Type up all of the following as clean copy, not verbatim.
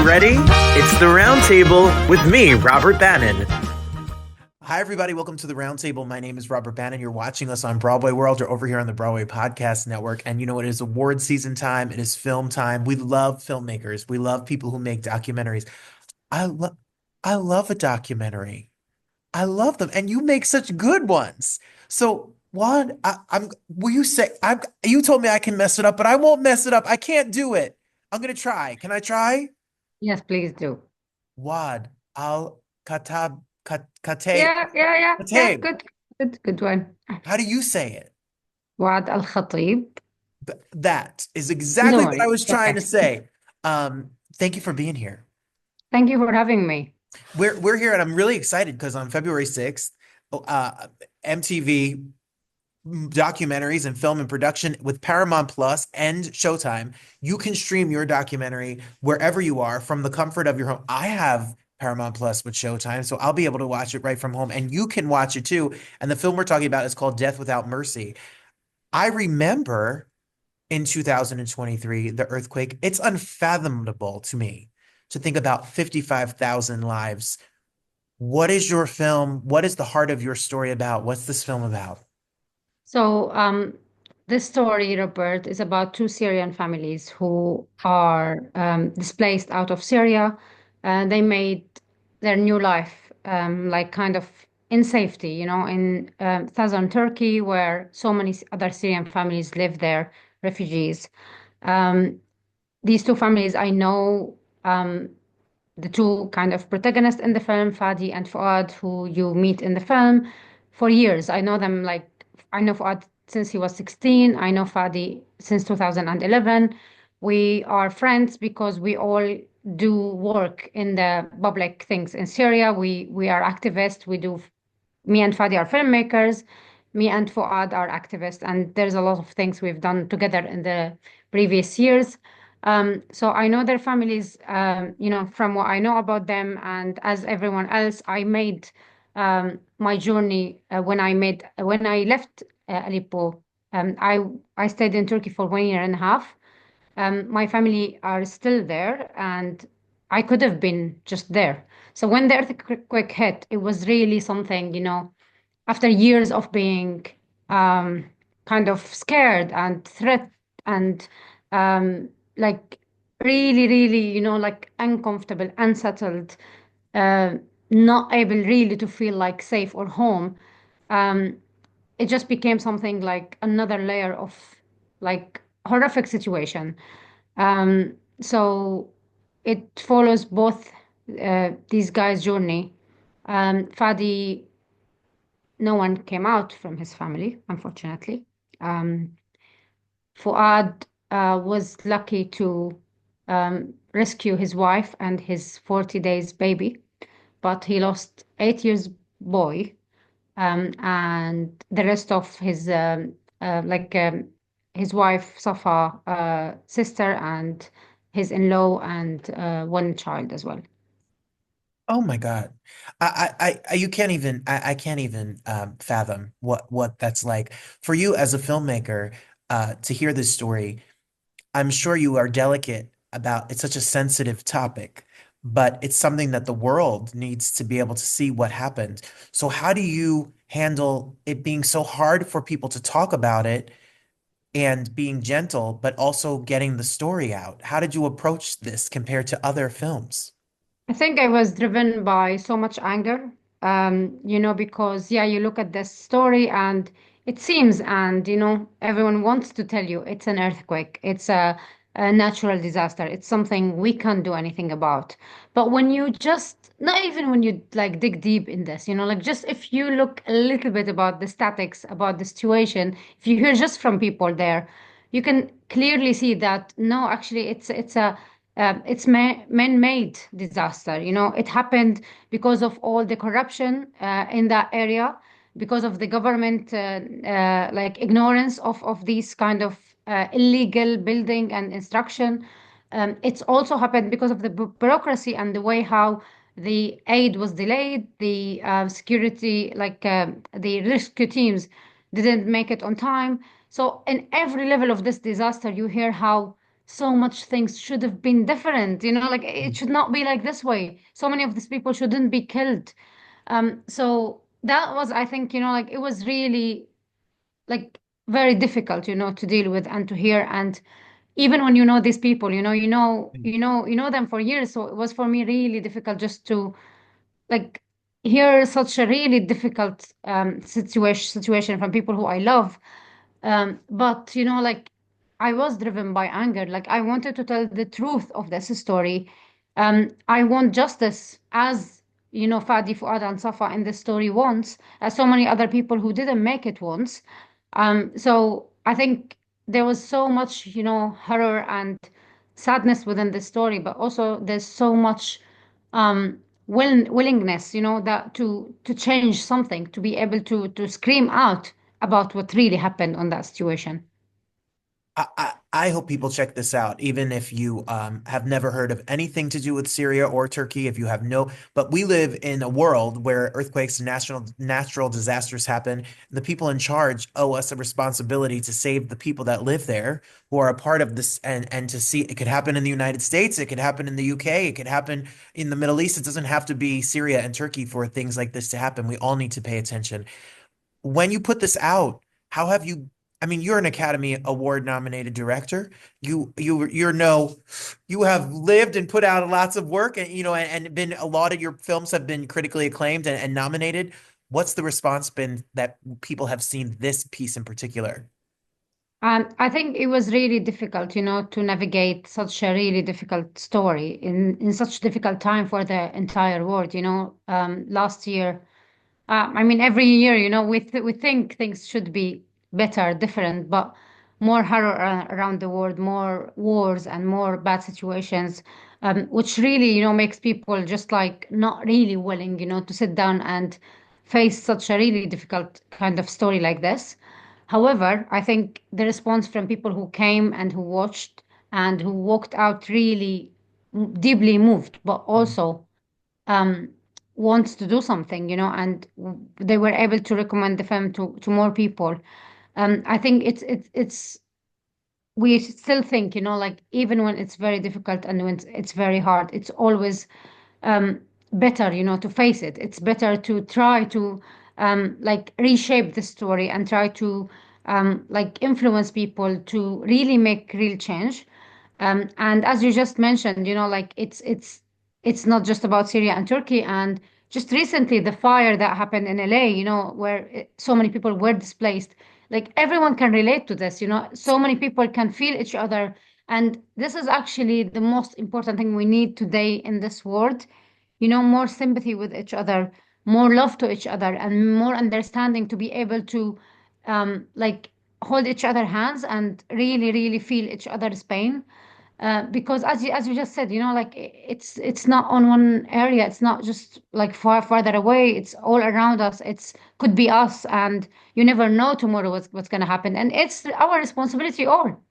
ready? It's the Roundtable with me, Robert Bannon. Hi, everybody. Welcome to the Roundtable. My name is Robert Bannon. You're watching us on Broadway World or over here on the Broadway Podcast Network. And you know, it is award season time. It is film time. We love filmmakers. We love people who make documentaries. I love, I love a documentary. I love them, and you make such good ones. So, Juan, Will you say? You told me I can mess it up, but I won't mess it up. I can't do it. I'm gonna try. Can I try? Yes, please do. Wad Al-Katab, Kate, Yeah. Kate. Good one. How do you say it? Waad Al-Kateab. That is No exactly what I worries. was trying to Okay. say. Thank you for being here. Thank you for having me. We're here, and I'm really excited because on February 6th, MTV documentaries and film and production with Paramount Plus and Showtime, you can stream your documentary wherever you are from the comfort of your home. I have Paramount Plus with Showtime, so I'll be able to watch it right from home, and you can watch it too. And the film we're talking about is called Death Without Mercy. I remember in 2023, the earthquake. It's unfathomable to me to think about 55,000 lives. What is your film? What is the heart of your story about? What's this film about? So, this story, Robert, is about two Syrian families who are displaced out of Syria. They made their new life, like kind of in safety, in southern Turkey, where so many other Syrian families live there, refugees. Um, these two families, I know the two kind of protagonists in the film, Fadi and Fuad, who you meet in the film, for years. I know them I know Fuad since he was 16. I know Fadi since 2011. We are friends because we all do work in the public things in Syria. We are activists. Me and Fadi are filmmakers. Me and Fuad are activists. And there's a lot of things we've done together in the previous years. So I know their families, from what I know about them, and as everyone else, I made my journey when I left Aleppo. I stayed in Turkey for 1 year and a half. My family are still there, and I could have been just there. So when the earthquake hit, it was really something, after years of being um, kind of scared and threat and like really, really, like uncomfortable, unsettled, uh, not able really to feel like safe or home. Um, it just became something like another layer of like horrific situation. So it follows both these guys' journey. Fadi, no one came out from his family, unfortunately. Um, Fuad was lucky to rescue his wife and his 40 days baby, but he lost 8 years boy, and the rest of his wife, Safa, sister, and his in-law, and one child as well. Oh my God. You can't even, I can't even fathom what that's like. For you as a filmmaker, to hear this story, I'm sure you are delicate about it's such a sensitive topic, but it's something that the world needs to be able to see what happened. So how do you handle it being so hard for people to talk about it and being gentle, but also getting the story out? How did you approach this compared to other films? I think I was driven by so much anger, because, yeah, you look at this story and it seems, and, everyone wants to tell you it's an earthquake, it's a natural disaster, it's something we can't do anything about. But when you just, not even when you like dig deep in this, like just if you look a little bit about the statics, about the situation, if you hear just from people there, you can clearly see that no, actually, it's man-made disaster. It happened because of all the corruption in that area, because of the government like ignorance of these kind of illegal building and instruction. It's also happened because of the bureaucracy and the way how the aid was delayed, the security, like the rescue teams didn't make it on time. So in every level of this disaster, you hear how so much things should have been different, like it should not be like this way. So many of these people shouldn't be killed. So that was, I think, like it was really like very difficult, to deal with and to hear. And even when you know these people, you know them for years. So it was for me really difficult just to like hear such a really difficult situation from people who I love. But like I was driven by anger. Like I wanted to tell the truth of this story. I want justice as Fadi, Fuad, and Safa in this story wants, as so many other people who didn't make it once. So I think there was so much, horror and sadness within the story, but also there's so much willingness, that to change something, to be able to scream out about what really happened on that situation. I hope people check this out, even if you have never heard of anything to do with Syria or Turkey, if you have no, but we live in a world where earthquakes and natural disasters happen. The people in charge owe us a responsibility to save the people that live there who are a part of this, and to see it could happen in the United States, it could happen in the UK, it could happen in the Middle East. It doesn't have to be Syria and Turkey for things like this to happen. We all need to pay attention. When you put this out, how have you, I mean, you're an Academy Award nominated director. You're no, you have lived and put out lots of work, and and been a lot of your films have been critically acclaimed and nominated. What's the response been that people have seen this piece in particular? I think it was really difficult, to navigate such a really difficult story in such difficult time for the entire world. Last year, I mean, every year, we think things should be better, different, but more horror around the world, more wars and more bad situations, which really, makes people just like not really willing, to sit down and face such a really difficult kind of story like this. However, I think the response from people who came and who watched and who walked out really deeply moved, but also um, wants to do something, and they were able to recommend the film to more people. I think it's we still think, like even when it's very difficult and when it's very hard, it's always um, better, to face it. It's better to try to like reshape the story and try to like influence people to really make real change. And as you just mentioned, like it's not just about Syria and Turkey. And just recently, the fire that happened in LA, where so many people were displaced. Like everyone can relate to this, so many people can feel each other. And this is actually the most important thing we need today in this world, more sympathy with each other, more love to each other, and more understanding to be able to like hold each other hands and really, really feel each other's pain. Because as you just said, like it's not on one area. It's not just like farther away. It's all around us. It's could be us, and you never know tomorrow what's going to happen. And it's our responsibility all.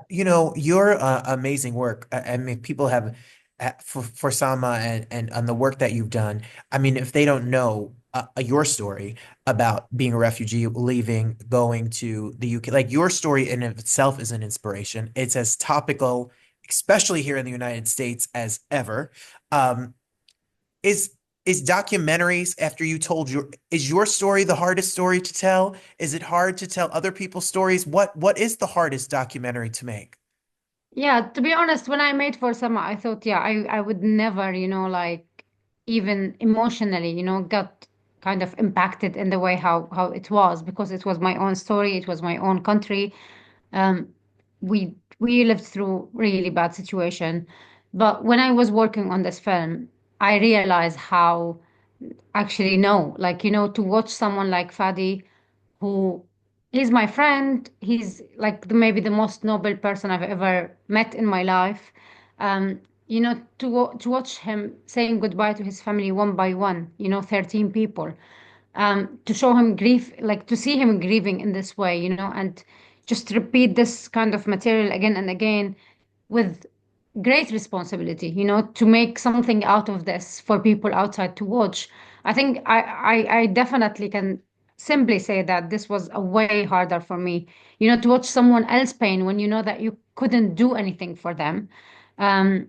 Your amazing work. I mean, people have for Sama and the work that you've done. I mean, if they don't know your story about being a refugee, leaving, going to the UK, like your story in of itself is an inspiration. It's as topical, especially here in the United States, as ever. Um, is is documentaries after you told is your story the hardest story to tell? Is it hard to tell other people's stories? What is the hardest documentary to make? Yeah, to be honest, when I made for Sama, I thought, yeah, I would never, like even emotionally, got kind of impacted in the way how it was, because it was my own story, it was my own country. Um, we lived through really bad situation. But when I was working on this film, I realized how actually no, like, to watch someone like Fadi, who he's my friend. He's like maybe the most noble person I've ever met in my life. To watch him saying goodbye to his family one by one, 13 people, to show him grief, like to see him grieving in this way, and just repeat this kind of material again and again with great responsibility, to make something out of this for people outside to watch. I think I definitely can simply say that this was a way harder for me, to watch someone else pain when you know that you couldn't do anything for them. Um,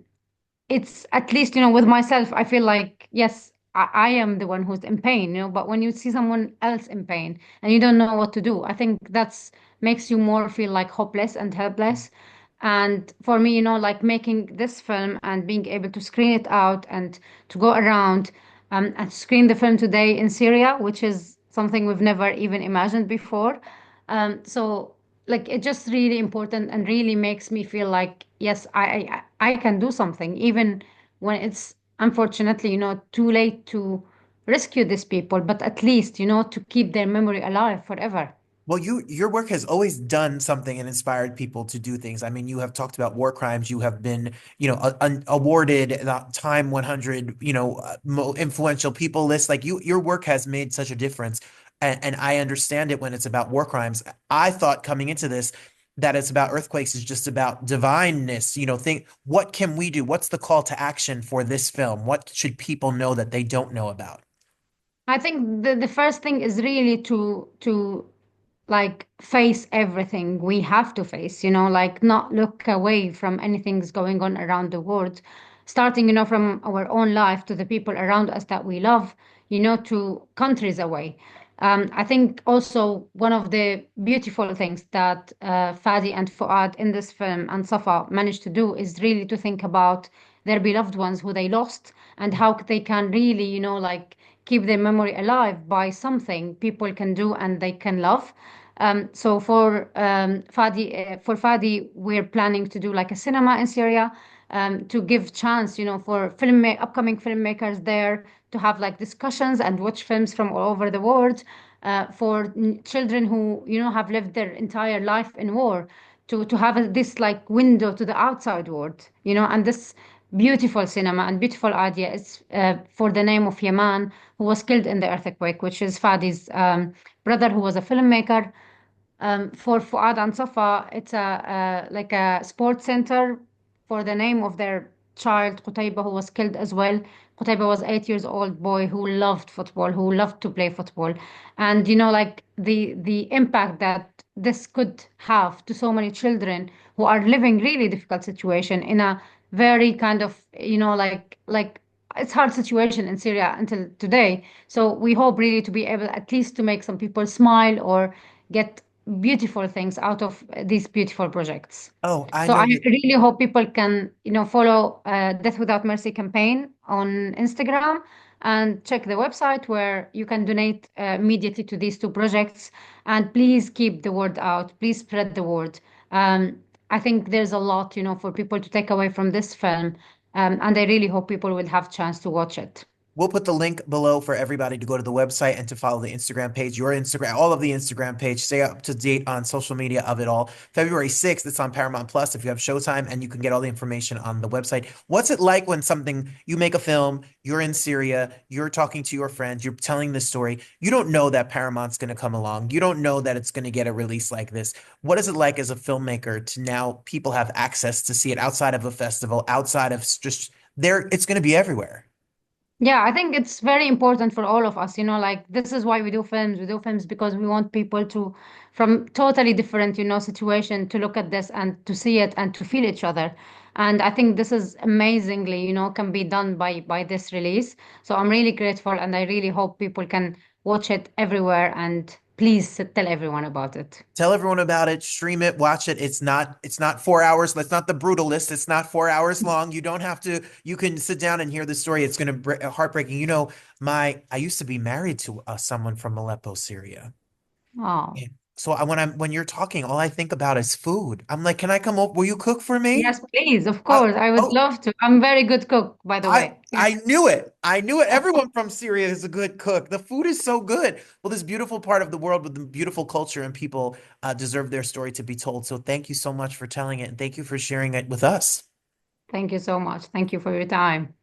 it's at least, with myself, I feel like, yes, I am the one who's in pain, but when you see someone else in pain and you don't know what to do, I think that's makes you more feel like hopeless and helpless. And for me, like making this film and being able to screen it out and to go around and screen the film today in Syria, which is something we've never even imagined before. So like it's just really important and really makes me feel like yes, I can do something even when it's unfortunately too late to rescue these people, but at least to keep their memory alive forever. Well, your work has always done something and inspired people to do things. I mean, you have talked about war crimes. You have been, awarded the Time 100, influential people list. Like your work has made such a difference, and I understand it when it's about war crimes. I thought coming into this that it's about earthquakes is just about divineness. Think what can we do? What's the call to action for this film? What should people know that they don't know about? I think the first thing is really to like face everything we have to face, like not look away from anything's going on around the world, starting, from our own life to the people around us that we love, to countries away. I think also one of the beautiful things that Fadi and Fuad in this film and Safa managed to do is really to think about their beloved ones who they lost and how they can really, like keep their memory alive by something people can do and they can love. So for Fadi, we're planning to do like a cinema in Syria, to give chance, for upcoming filmmakers there to have like discussions and watch films from all over the world. For children who, have lived their entire life in war, to have this like window to the outside world, and this beautiful cinema and beautiful idea is for the name of Yaman, who was killed in the earthquake, which is Fadi's brother, who was a filmmaker. For Fuad and Safa, it's a like a sports center for the name of their child, Qutayba, who was killed as well. Qutayba was 8 years old boy who loved football, who loved to play football, and like the impact that this could have to so many children who are living really difficult situation in a very kind of like it's hard situation in Syria until today. So we hope really to be able at least to make some people smile or get beautiful things out of these beautiful projects. Oh, I So I know that. really hope people can, follow Death Without Mercy campaign on Instagram and check the website where you can donate immediately to these two projects. And please keep the word out. Please spread the word. I think there's a lot, for people to take away from this film. And I really hope people will have chance to watch it. We'll put the link below for everybody to go to the website and to follow the Instagram page, your Instagram, all of the Instagram page. Stay up to date on social media of it all. February 6th, it's on Paramount Plus if you have Showtime, and you can get all the information on the website. What's it like when you make a film, you're in Syria, you're talking to your friends, you're telling this story. You don't know that Paramount's going to come along. You don't know that it's going to get a release like this. What is it like as a filmmaker to now people have access to see it outside of a festival, outside of just there? It's going to be everywhere. Yeah, I think it's very important for all of us, like this is why we do films. We do films because we want people to, from totally different, situation, to look at this and to see it and to feel each other. And I think this is amazingly, can be done by this release. So I'm really grateful and I really hope people can watch it everywhere and please tell everyone about it. Tell everyone about it, stream it, watch it. It's not 4 hours. That's not the brutalist. It's not 4 hours long. You don't have to, you can sit down and hear the story. It's going to be heartbreaking. I used to be married to someone from Aleppo, Syria. Oh. And so when you're talking, all I think about is food. I'm like, can I come over? Will you cook for me? Yes, please, of I, course. I would oh, love to. I'm very good cook, by the I way. I knew it. I knew it. Everyone from Syria is a good cook. The food is so good. Well, this beautiful part of the world with the beautiful culture and people deserve their story to be told. So thank you so much for telling it, and thank you for sharing it with us. Thank you so much. Thank you for your time.